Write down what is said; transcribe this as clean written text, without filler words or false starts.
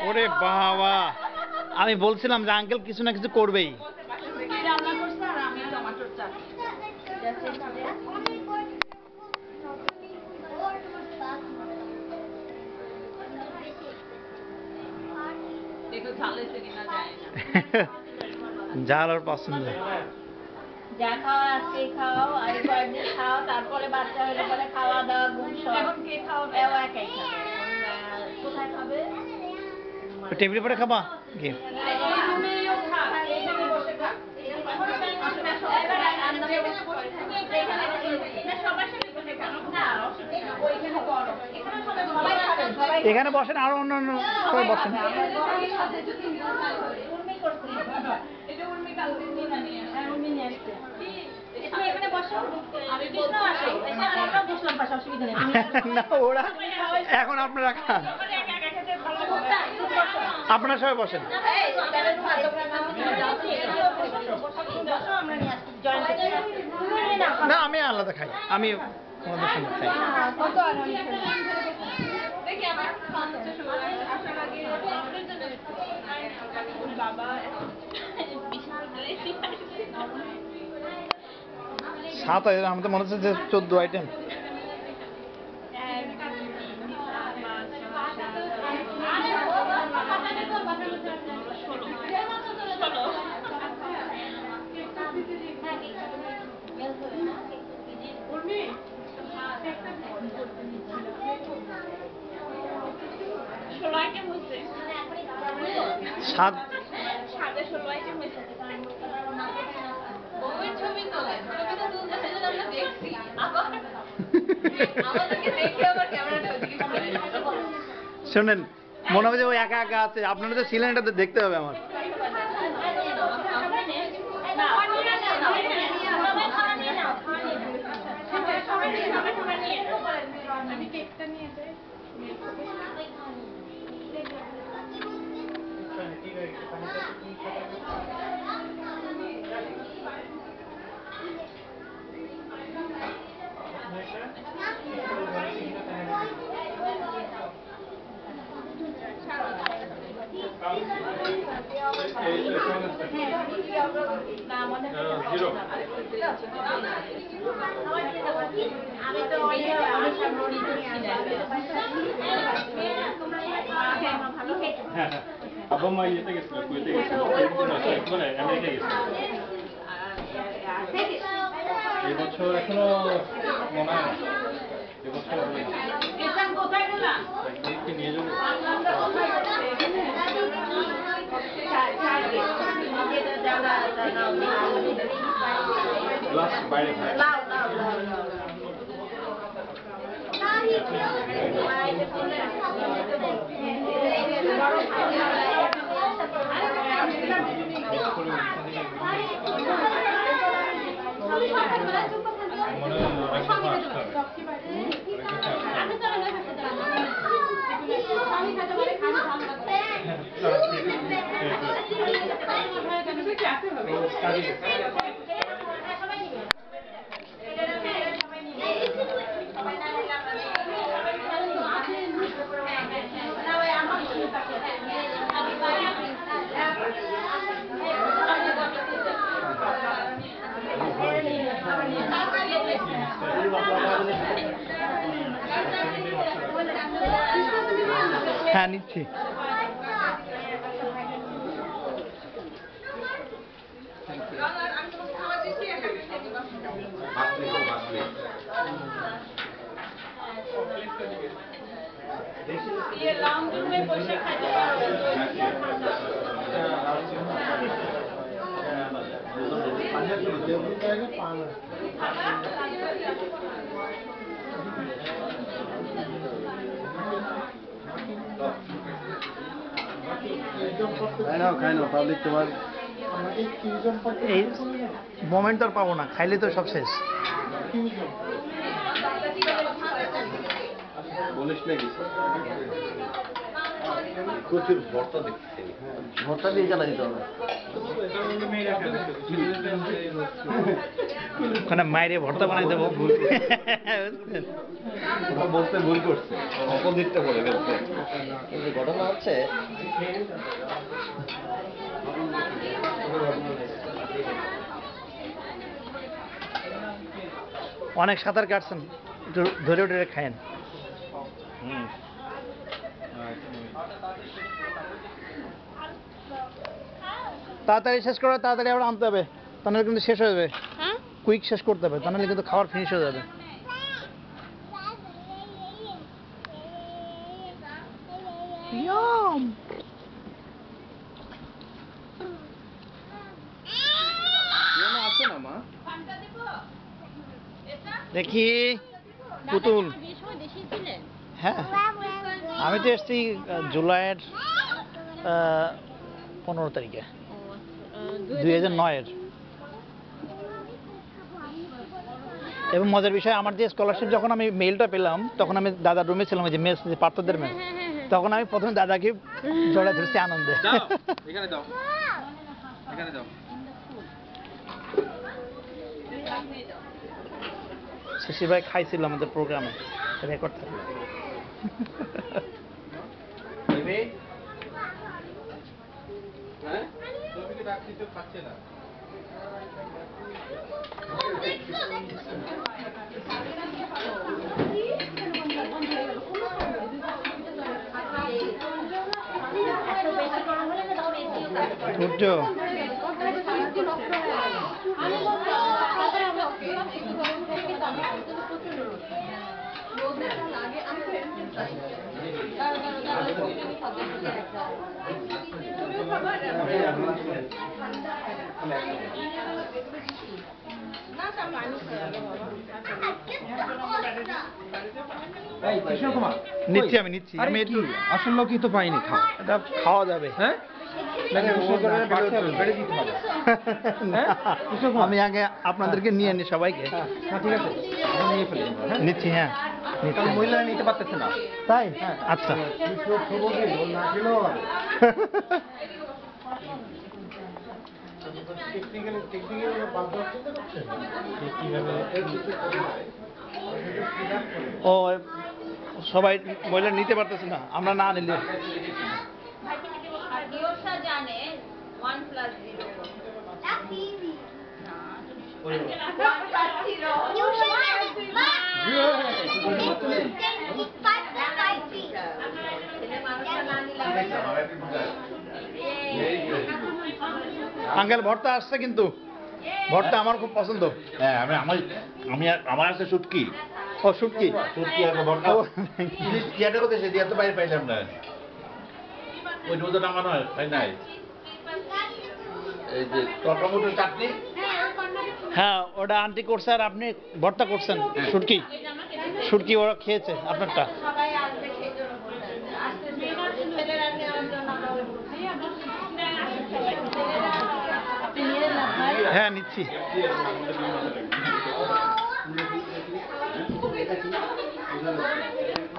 ওরে বাবা, আমি বলছিলাম যে আঙ্কেল কিছু না কিছু করবেই। যার আর পছন্দ যা খাওয়া আজকে খাও, আর কয়েকদিন খাও, তারপরে বাচ্চা হলে পরে খাওয়া দাওয়া ঘুম সব একাই খাবে। কোথায় খাবে? টেবিলে পরে খাবা কি? এখানে বসেন, আরো অন্য অন্য সবাই বসেন। না ওরা এখন আপনারা খান, আপনারা সবাই বসেন। না আমি আলাদা খাই, আমি আমাদের সঙ্গে খাই। সাত আমাদের মনে হচ্ছে যে 14 আইটেম। সাত শোনেন, মনে হবে যে ওই একা একা আছে, আপনারা তো ছিলেন, এটা তো দেখতে হবে আমার। আব্বা মা ইয়েতে গেছিল, কুয়েতে গেছিল, মানে আমেরিকা গেছিল। এই বছর এখনো মনে হয় না, এবছর একদিনকে নিয়ে যাবো। গ্লাস বাইরে খায়। মনে হয় অনেক দফা আসতে হবে, অনেক দফা আসতে হবে। হ্যাঁ নিচ্ছি। খাই নাও পাবলিক, তোমার এই মোমেন্ট তো আর পাবো না, খাইলে তো সব শেষ। বলিস নাকি প্রচুর ভর্তা দেখছি, ভর্তা দিয়ে জ্বালা দিতে হবে। ওখানে মাইরে ভর্তা বানাই দেবো বুঝছেন? ওটা বলতে ভুল করছে, অপোজিটটা বলে ফেলছে। কিন্তু ঘটনা হচ্ছে অনেক সাঁতার কাটছেন, একটু ধরে ধরে খায়েন। হুম। তাড়াতাড়ি শেষ করে তাড়াতাড়ি আবার আনতে হবে, তাহলে কিন্তু শেষ হয়ে যাবে। হ্যাঁ কুইক শেষ করতে হবে, তাহলে কিন্তু খাবার ফিনিশ হয়ে যাবে। Yum! আছে না মা? দেখি পুতুল। বিয়ের সময় দেশেই ছিলেন? হ্যাঁ, আমি তো এসেছি জুলাইয়ের 15 তারিখে 2009-এর। এবং মজার বিষয়, আমার যে স্কলারশিপ যখন আমি মেইলটা পেলাম তখন আমি দাদার রুমে ছিলাম, ওই যে মেস, যে পার্থদের মেস। তখন আমি প্রথমে দাদাকে জড়ায় ধরছি আনন্দে। এখানে দাও, এখানে দাও। শশী ভাই খাইছিল আমাদের প্রোগ্রামে, রেকর্ড থাকলো। হ্যাঁ? ছবিকে রাখছি তো খাচ্ছে না। সূর্য, এই কৃষ্ণ কুমার, নিচ্ছি আমি নিচ্ছি। আরে আমি কি একটু আসল লোকই তো পাইনি, খাও। এটা খাওয়া যাবে। হ্যাঁ? নাকি গোসল করে বাড়তে হবে, বেড়ে দিতে হবে? হ্যাঁ? কিছু খাও। আমি আগে আপনাদেরকে নিয়ে নি সবাইকে। হ্যাঁ, ঠিক আছে, আমি নিয়ে ফেলি আমরা, হ্যাঁ? নিচ্ছি, হ্যাঁ নিচ্ছি। কারণ মহিলারা নিতে পারতেছে না। তাই? আচ্ছা। ও সবাই মহিলা নিতে পারতেছে না, আমরা না নিলে। আর দিওসা জানে 1 + 0 আঙ্কেল ভর্তা আসছে, কিন্তু ভর্তা আমার খুব পছন্দ। হ্যাঁ, আমার আছে শুটকি, ও শুটকি। শুটকি আর ভর্তা। ইলিশ কিয়াটা করতে সেটি এত বাইরে পাইলাম না। ওই রোদে নামানো হয়, তাই নাই? এই যে টমেটোর চাটনি, হ্যাঁ, ওটা আন্টি করছে আর আপনি ভর্তা করছেন। শুটকি, শুটকি ওরা খেয়েছে আপনারটা। সবাই আসবে সেই জন্য বলতে আসতে ছেলেরা নেওয়ার জন্য আমরা ওই বলছি। হ্যাঁ নিচ্ছি।